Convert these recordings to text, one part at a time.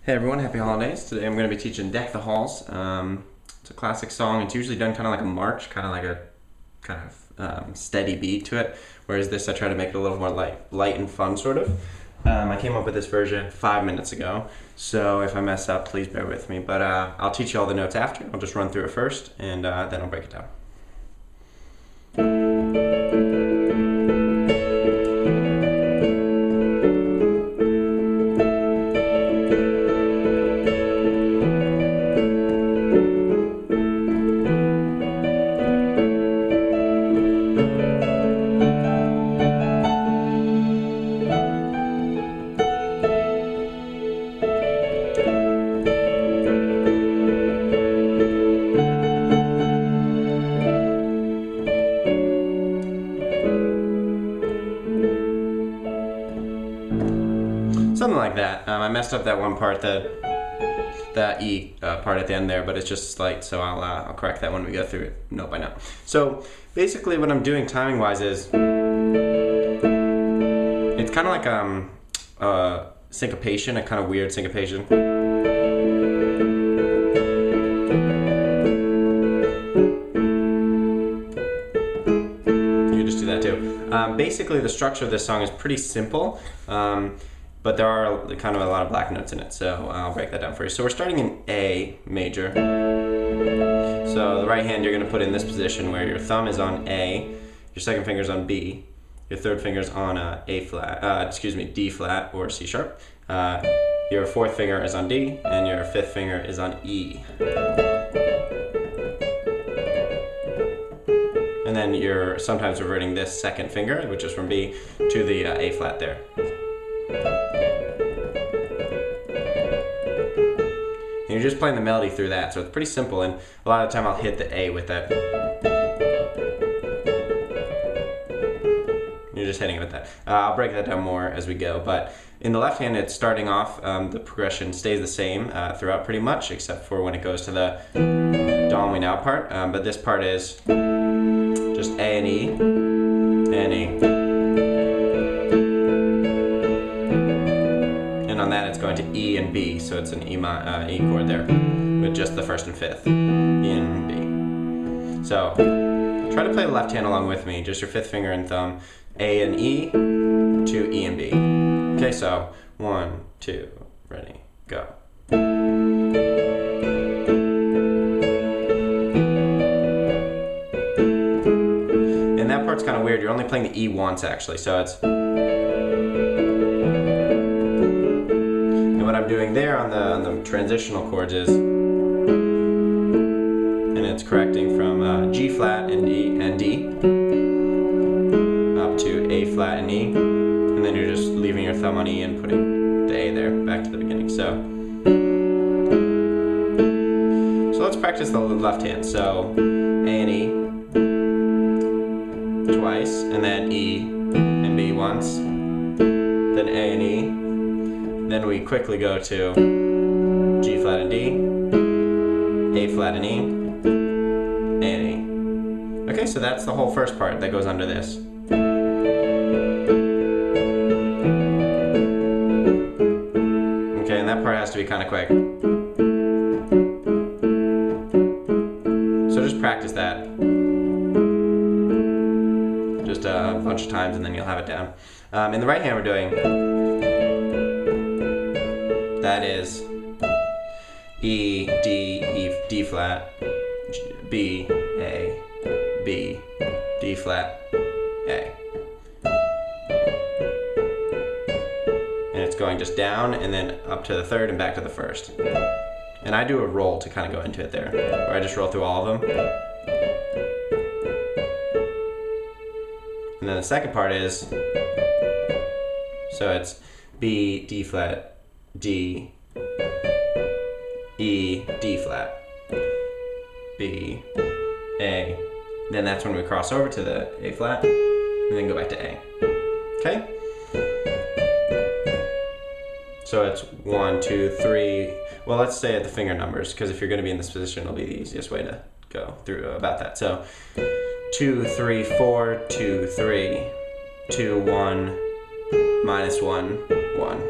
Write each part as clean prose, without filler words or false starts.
Hey everyone, happy holidays. Today I'm going to be teaching Deck the Halls. It's a classic song. It's usually done kind of like a march, kind of like a steady beat to it. Whereas this I try to make it a little more light and fun sort of. I came up with this version 5 minutes ago, so if I mess up, please bear with me. But I'll teach you all the notes after. I'll just run through it first, and then I'll break it down. Something like that. I messed up that one part, that E part at the end there, but it's just slight, so I'll correct that when we go through it note by note. So basically what I'm doing timing wise is, it's kind of like syncopation, a kind of weird syncopation. You just do that too. Basically the structure of this song is pretty simple. But there are kind of a lot of black notes in it, so I'll break that down for you. So we're starting in A major. So the right hand you're going to put in this position where your thumb is on A, your second finger's on B, your third finger's on D flat or C sharp. Your fourth finger is on D, and your fifth finger is on E. And then you're sometimes reverting this second finger, which is from B, to the A flat there. And you're just playing the melody through that, so it's pretty simple, and a lot of the time I'll hit the A with that. You're just hitting it with that. I'll break that down more as we go, but in the left hand it's starting off, the progression stays the same throughout pretty much, except for when it goes to the Do We Now part, but this part is just A and E, and E. And on that it's going to E and B, so it's an E chord there, with just the first and fifth, E and B. So, try to play the left hand along with me, just your fifth finger and thumb, A and E, to E and B. Okay, so 1, 2, ready, go. And that part's kind of weird, you're only playing the E once actually, so it's... What I'm doing there on the transitional chords is, and it's correcting from G flat and D up to A flat and E, and then you're just leaving your thumb on E and putting the A there back to the beginning. So let's practice the left hand. So A and E twice, and then E and B once, then A and E. Then we quickly go to G flat and D, A flat and E, A and E. Okay, so that's the whole first part that goes under this. Okay, and that part has to be kind of quick. So just practice that just a bunch of times and then you'll have it down. In the right hand we're doing, that is E, D flat, B, A, B, D flat, A. And it's going just down and then up to the third and back to the first. And I do a roll to kind of go into it there, where I just roll through all of them. And then the second part is, so it's B, D flat, D, E, D flat, B, A. Then that's when we cross over to the A flat, and then go back to A. Okay? So it's 1, 2, 3. Well, let's say at the finger numbers, because if you're going to be in this position, it'll be the easiest way to go through about that. So 2, 3, 4, 2, 3, 2, 1, -1, 1.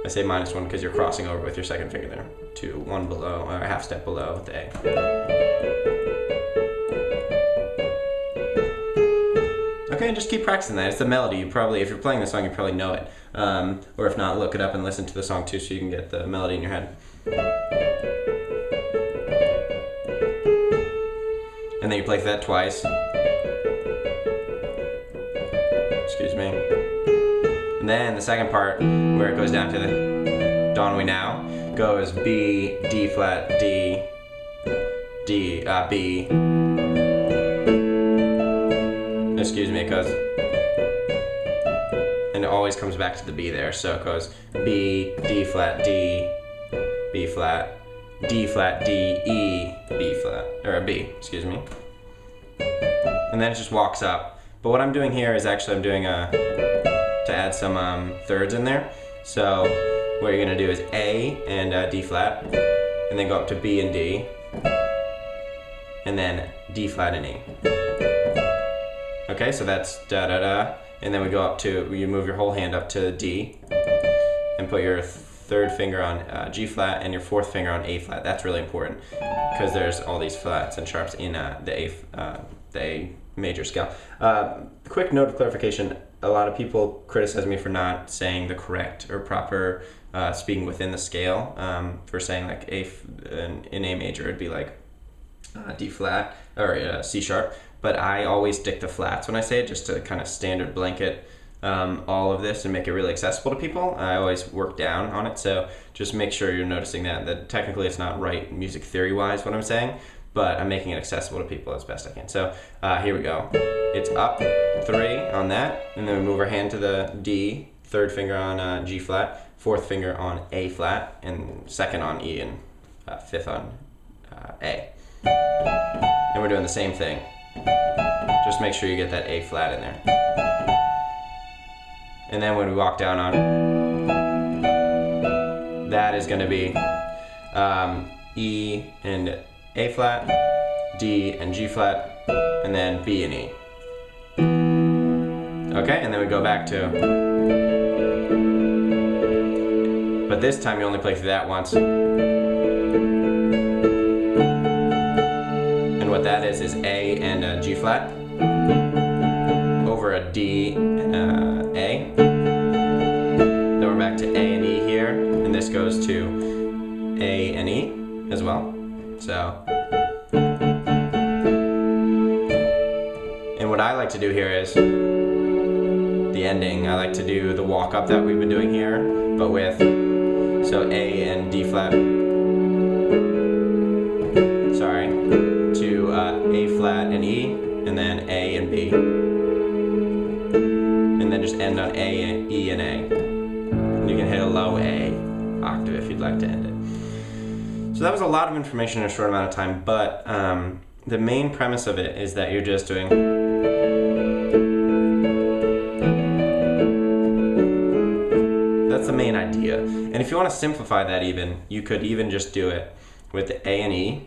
I say -1 because you're crossing over with your second finger there to one below, or a half step below the A. Okay, and just keep practicing that. It's the melody. You probably, if you're playing the song, you probably know it. Or if not, look it up and listen to the song too so you can get the melody in your head. And then you play that twice. Excuse me. And then the second part, where it goes down to the Dawn We Now, goes B, D flat, D, D, B. Excuse me, it goes, and it always comes back to the B there. So it goes B, D flat, D, B flat, D flat, D, E, B flat, or a B, excuse me. And then it just walks up. But what I'm doing here is actually I'm doing to add some thirds in there. So what you're gonna do is A and D flat, and then go up to B and D, and then D flat and E. Okay, so that's da da da, and then we go up to, you move your whole hand up to D, and put your third finger on G flat and your fourth finger on A flat. That's really important because there's all these flats and sharps in the A major scale. Quick note of clarification: a lot of people criticize me for not saying the correct or proper speaking within the scale. For saying like in A major, it'd be like D flat or C sharp. But I always stick to flats when I say it, just to kind of standard blanket all of this and make it really accessible to people. I always work down on it, so just make sure you're noticing that technically it's not right music theory wise what I'm saying, but I'm making it accessible to people as best I can. So here we go. It's up 3 on that, and then we move our hand to the D, third finger on G flat, fourth finger on A flat, and second on E, and fifth on A. And we're doing the same thing. Just make sure you get that A flat in there. And then when we walk down on, that is going to be E and A flat, D and G flat, and then B and E. Okay, and then we go back to, but this time you only play through that once. And what that is A and G flat over a D and A. Then we're back to A and E here, and this goes to A and E as well. So, and what I like to do here is the ending. I like to do the walk up that we've been doing here, but with, so A and D flat, sorry, to A flat and E, and then A and B, and then just end on A and E and A. And you can hit a low A octave if you'd like to end it. So that was a lot of information in a short amount of time, but the main premise of it is that you're just doing, that's the main idea. And if you want to simplify that even, you could even just do it with the A and E.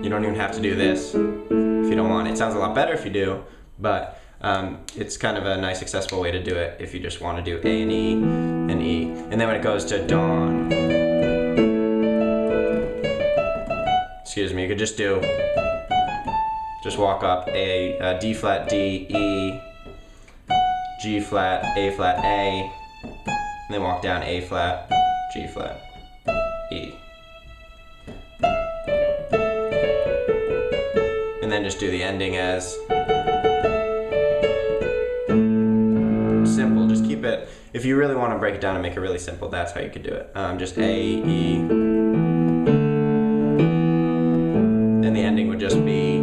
You don't even have to do this if you don't want it. It sounds a lot better if you do, but it's kind of a nice accessible way to do it if you just want to do A and E and E. And then when it goes to dawn, excuse me, you could just do, just walk up A, D flat, D, E, G flat, A flat, A, and then walk down A flat, G flat, E. And then just do the ending as simple. Just keep it, if you really want to break it down and make it really simple, that's how you could do it. Just A, E, and the ending would just be,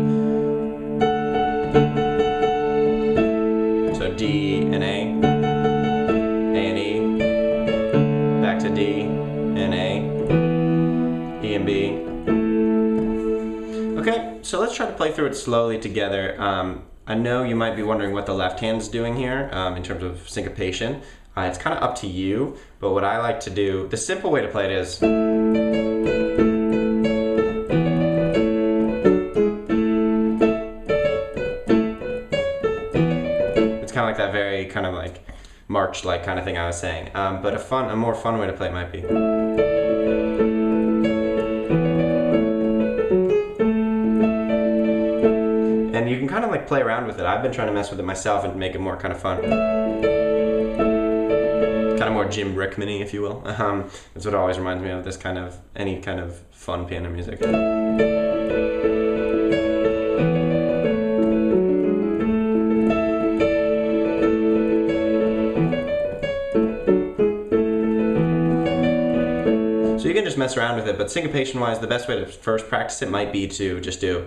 so D and A and E, back to D and A, E and B. Okay, so let's try to play through it slowly together. I know you might be wondering what the left hand's doing here in terms of syncopation. It's kind of up to you, but what I like to do, the simple way to play it is, kind of like that very kind of like march-like kind of thing I was saying. But a more fun way to play it might be. And you can kind of like play around with it. I've been trying to mess with it myself and make it more kind of fun. Kind of more Jim Rickman-y, if you will. That's what always reminds me of this kind of, any kind of fun piano music. So you can just mess around with it, but syncopation-wise, the best way to first practice it might be to just do.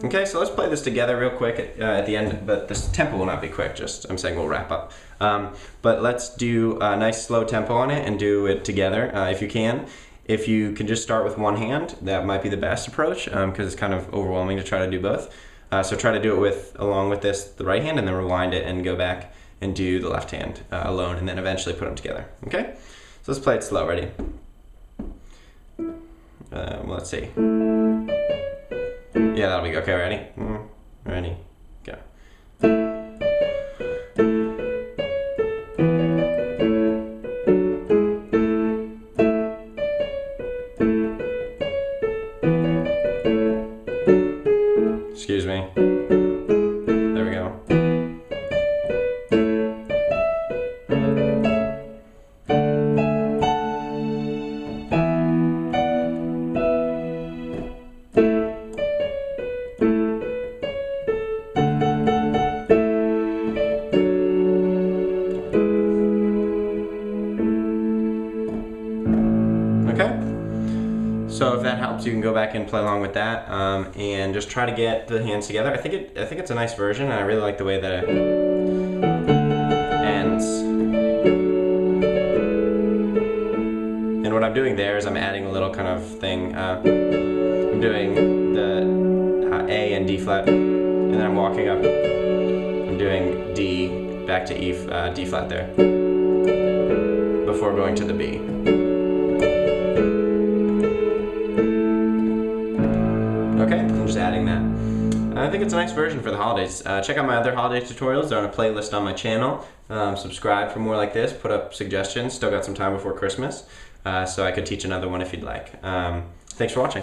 Okay, so let's play this together real quick at the end, but this tempo will not be quick, just I'm saying we'll wrap up. But let's do a nice slow tempo on it and do it together if you can. If you can just start with one hand, that might be the best approach because it's kind of overwhelming to try to do both. So try to do it along with this, the right hand, and then rewind it and go back and do the left hand alone, and then eventually put them together. Okay? So let's play it slow. Ready? Let's see. Yeah, that'll be good. Okay, ready? Ready? Go. Excuse me. There we go. So if that helps, you can go back and play along with that, and just try to get the hands together. I think it's a nice version, and I really like the way that it ends. And what I'm doing there is I'm adding a little kind of thing. I'm doing the A and D flat, and then I'm walking up. I'm doing D back to E, D flat there, before going to the B. Okay, I'm just adding that. I think it's a nice version for the holidays. Check out my other holiday tutorials. They're on a playlist on my channel. Subscribe for more like this. Put up suggestions. Still got some time before Christmas, so I could teach another one if you'd like. Thanks for watching.